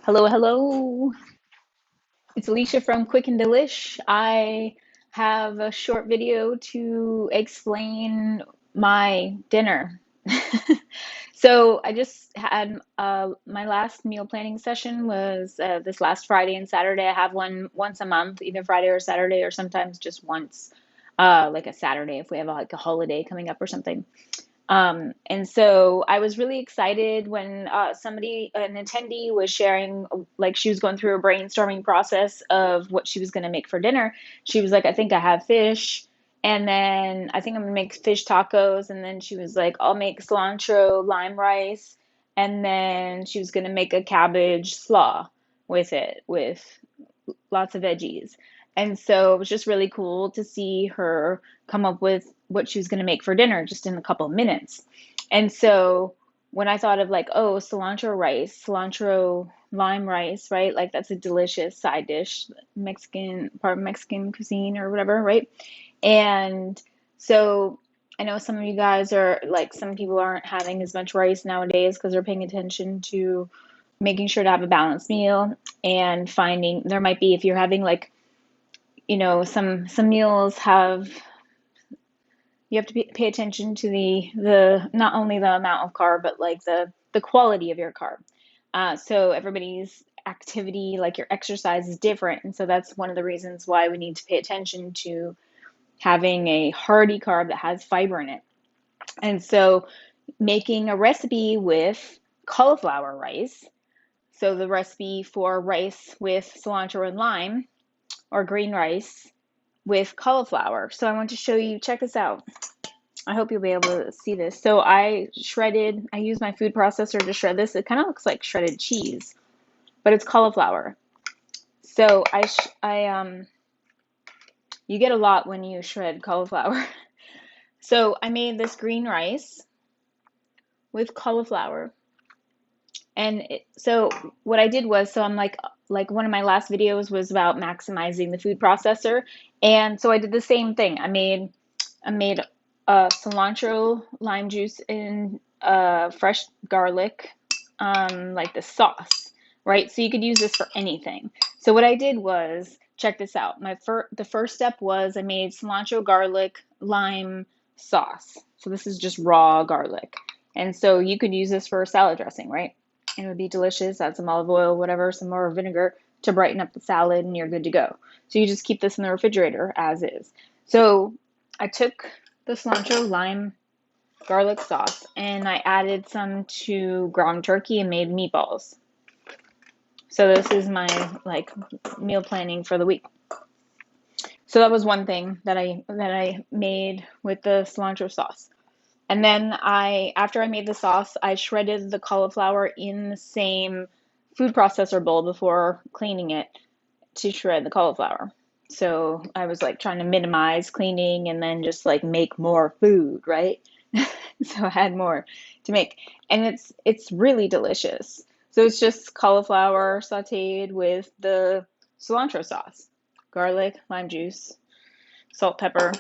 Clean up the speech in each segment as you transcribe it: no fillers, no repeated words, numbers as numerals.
Hello, hello. It's Alicia from Quick and Delish. I have a short video to explain my dinner. So I just had my last meal planning session was this last Friday and Saturday. I have one once a month, either Friday or Saturday, or sometimes just once, like a Saturday if we have like a holiday coming up or something. And so I was really excited when an attendee, was sharing, like she was going through a brainstorming process of what she was going to make for dinner. She was like, I think I have fish, and then I think I'm gonna make fish tacos. And then she was like, I'll make cilantro lime rice. And then she was going to make a cabbage slaw with it, with lots of veggies. And so it was just really cool to see her come up with what she was going to make for dinner just in a couple of minutes. And so when I thought of like, oh, cilantro rice, cilantro lime rice, right? Like that's a delicious side dish, Mexican, part of Mexican cuisine or whatever, right? And so I know some of you guys are like, some people aren't having as much rice nowadays because they're paying attention to making sure to have a balanced meal, and finding there might be, if you're having like, some meals have, you have to pay attention to the not only the amount of carb, but like the quality of your carb. So everybody's activity, like your exercise, is different, and so that's one of the reasons why we need to pay attention to having a hearty carb that has fiber in it. And so making a recipe with cauliflower rice. So the recipe for rice with cilantro and lime, or green rice with cauliflower. So I want to show you, check this out. I hope you'll be able to see this. So I use my food processor to shred this. It kind of looks like shredded cheese, but it's cauliflower. So you get a lot when you shred cauliflower. So I made this green rice with cauliflower. So what I did was, so I'm like one of my last videos was about maximizing the food processor, and so I did the same thing. I made cilantro, lime juice, and fresh garlic, like the sauce, right? So you could use this for anything. So what I did was, check this out. The first step was I made cilantro, garlic, lime sauce. So this is just raw garlic, and so you could use this for salad dressing, right? And it would be delicious. Add some olive oil, whatever, some more vinegar to brighten up the salad, and you're good to go. So you just keep this in the refrigerator as is. So I took the cilantro, lime, garlic sauce, and I added some to ground turkey and made meatballs. So this is my like meal planning for the week. So that was one thing that I made with the cilantro sauce. And then after I made the sauce, I shredded the cauliflower in the same food processor bowl before cleaning it to shred the cauliflower. So I was like trying to minimize cleaning and then just like make more food, right? So I had more to make, and it's really delicious. So it's just cauliflower sauteed with the cilantro sauce, garlic, lime juice, salt, pepper,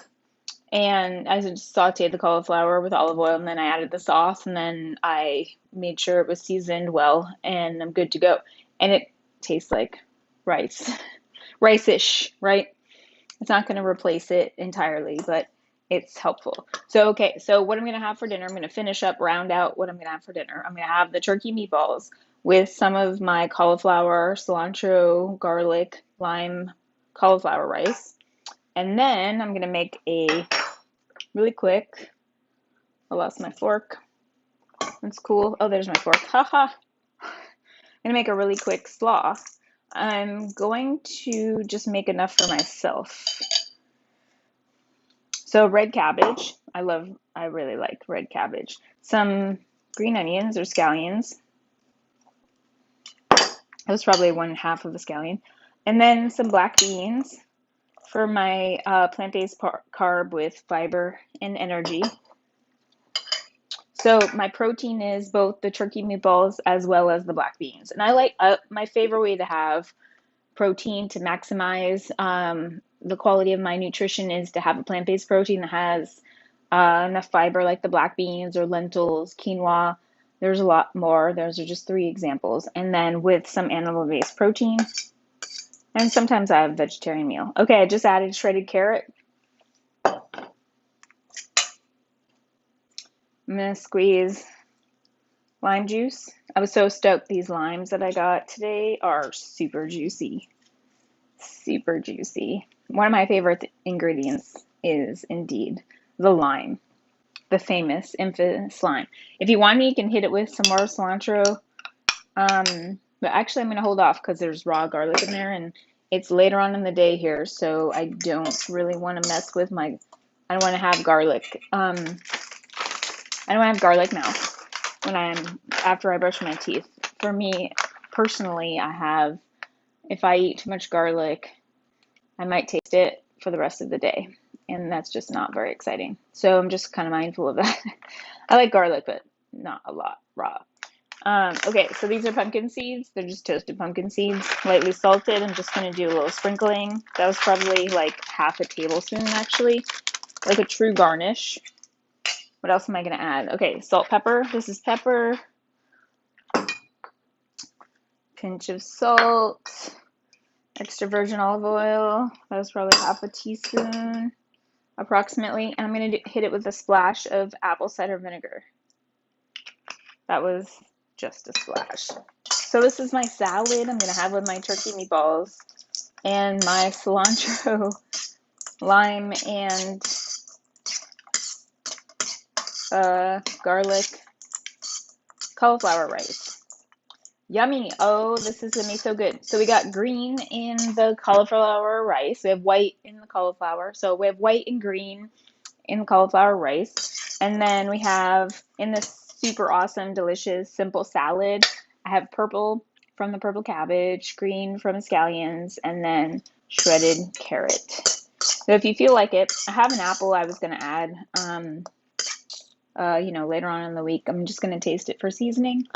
and I just sauteed the cauliflower with olive oil, and then I added the sauce, and then I made sure it was seasoned well, and I'm good to go. And it tastes like rice, rice-ish, right? It's not going to replace it entirely, but it's helpful. So, okay, so what I'm going to have for dinner, I'm going to finish up, round out what I'm going to have for dinner. I'm going to have the turkey meatballs with some of my cauliflower, cilantro, garlic, lime, cauliflower rice. And then I'm going to make a really quick, I lost my fork. That's cool. Oh, there's my fork. Haha. I'm going to make a really quick slaw. I'm going to just make enough for myself. So red cabbage. I really like red cabbage. Some green onions or scallions. That was probably 1/2 of a scallion. And then some black beans for my plant-based carb with fiber and energy. So my protein is both the turkey meatballs as well as the black beans. And I like, my favorite way to have protein to maximize the quality of my nutrition is to have a plant-based protein that has enough fiber, like the black beans or lentils, quinoa, There's a lot more. Those are just 3 examples. And then with some animal-based protein. And sometimes I have a vegetarian meal. Okay, I just added shredded carrot. I'm going to squeeze lime juice. I was so stoked. These limes that I got today are super juicy. Super juicy. One of my favorite ingredients is indeed the lime, the famous, infamous lime. If you want me, you can hit it with some more cilantro. But actually, I'm going to hold off because there's raw garlic in there, and it's later on in the day here, so I don't really want to mess with my. I don't want to have garlic. I don't want to have garlic mouth after I brush my teeth. For me personally, if I eat too much garlic, I might taste it for the rest of the day, and that's just not very exciting. So I'm just kind of mindful of that. I like garlic, but not a lot raw. Okay, so these are pumpkin seeds. They're just toasted pumpkin seeds, lightly salted. I'm just going to do a little sprinkling. That was probably like half a tablespoon, actually, like a true garnish. What else am I going to add? Okay, salt, pepper. This is pepper. Pinch of salt. Extra virgin olive oil. That was probably half a teaspoon, approximately. And I'm going to hit it with a splash of apple cider vinegar. That was just a splash. So this is my salad I'm going to have with my turkey meatballs and my cilantro, lime, and garlic cauliflower rice. Yummy. Oh, this is going to be so good. So we got green in the cauliflower rice. We have white in the cauliflower. So we have white and green in the cauliflower rice. And then we have in this super awesome, delicious, simple salad, I have purple from the purple cabbage, green from scallions, and then shredded carrot. So if you feel like it, I have an apple I was going to add, later on in the week. I'm just going to taste it for seasoning.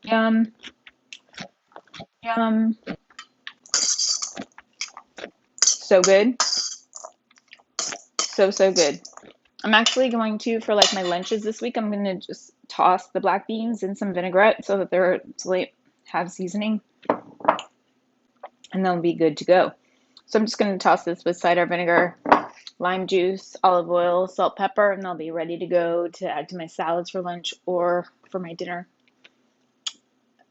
Yum. Yum. So good. So good. I'm actually going to, for like my lunches this week, I'm going to just toss the black beans in some vinaigrette so that they have seasoning, and they'll be good to go. So I'm just going to toss this with cider vinegar, lime juice, olive oil, salt, pepper, and they'll be ready to go to add to my salads for lunch or for my dinner.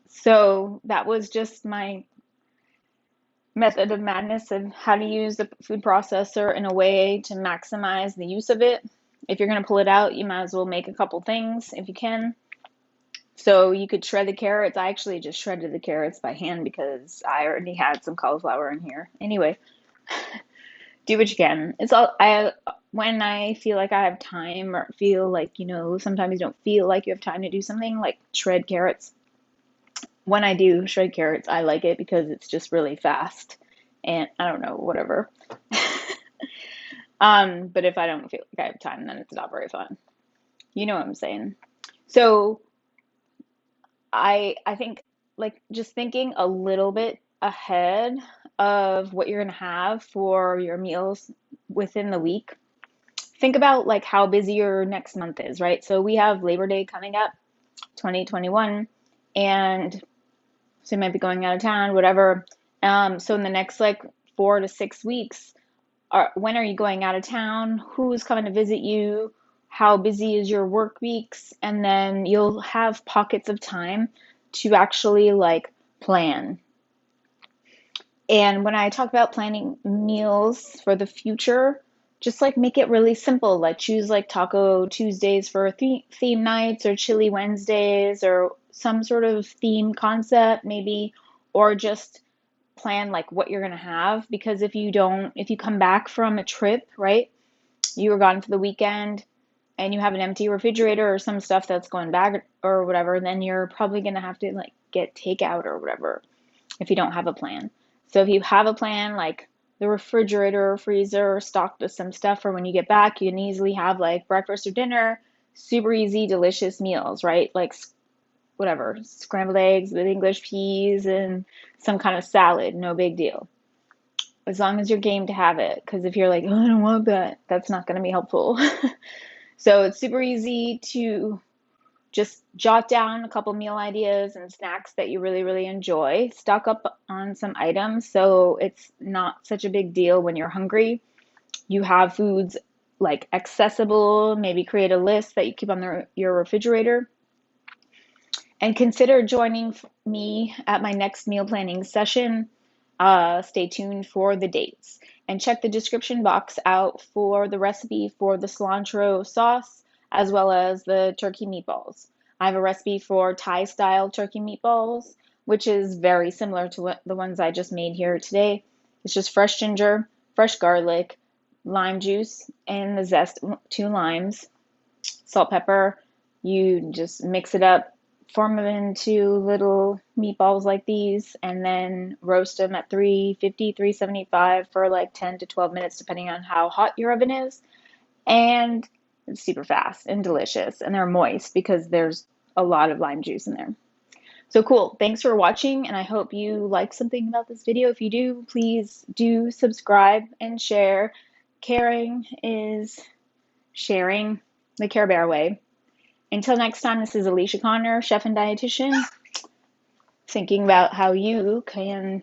So that was just my method of madness of how to use the food processor in a way to maximize the use of it. If you're going to pull it out, you might as well make a couple things if you can. So you could shred the carrots. I actually just shredded the carrots by hand because I already had some cauliflower in here. Anyway, do what you can. When I feel like I have time or feel like, sometimes you don't feel like you have time to do something like shred carrots. When I do shred carrots, I like it because it's just really fast and I don't know, whatever. But if I don't feel like I have time, then it's not very fun. You know what I'm saying? So I think like just thinking a little bit ahead of what you're gonna have for your meals within the week. Think about like how busy your next month is, right? So we have Labor Day coming up, 2021, and so you might be going out of town, whatever. So in the next like 4 to 6 weeks, when are you going out of town? Who's coming to visit you? How busy is your work weeks? And then you'll have pockets of time to actually like plan. And when I talk about planning meals for the future, just like make it really simple. Like choose like Taco Tuesdays for theme nights or Chili Wednesdays or some sort of theme concept maybe, or just plan like what you're going to have. Because if you come back from a trip, right, you were gone for the weekend and you have an empty refrigerator or some stuff that's going back or whatever, then you're probably going to have to like get takeout or whatever if you don't have a plan. So if you have a plan, like the refrigerator or freezer stocked with some stuff for when you get back, you can easily have like breakfast or dinner, super easy, delicious meals, right? Like whatever, scrambled eggs with English peas and some kind of salad, no big deal. as long as you're game to have it. Because if you're like, oh, I don't want that, that's not going to be helpful. So it's super easy to just jot down a couple meal ideas and snacks that you really, really enjoy. Stock up on some items so it's not such a big deal when you're hungry. You have foods like accessible, maybe create a list that you keep on your refrigerator. And consider joining me at my next meal planning session. Stay tuned for the dates. And check the description box out for the recipe for the cilantro sauce as well as the turkey meatballs. I have a recipe for Thai style turkey meatballs, which is very similar to the ones I just made here today. It's just fresh ginger, fresh garlic, lime juice, and the zest, 2 limes, salt, pepper. You just mix it up, form them into little meatballs like these, and then roast them at 350, 375 for like 10 to 12 minutes, depending on how hot your oven is. And it's super fast and delicious. And they're moist because there's a lot of lime juice in there. So cool. Thanks for watching, and I hope you like something about this video. If you do, please do subscribe and share. Caring is sharing the Care Bear way. Until next time, this is Alicia Connor, chef and dietitian, thinking about how you can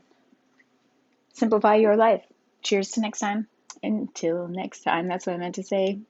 simplify your life. Cheers to next time. Until next time, that's what I meant to say.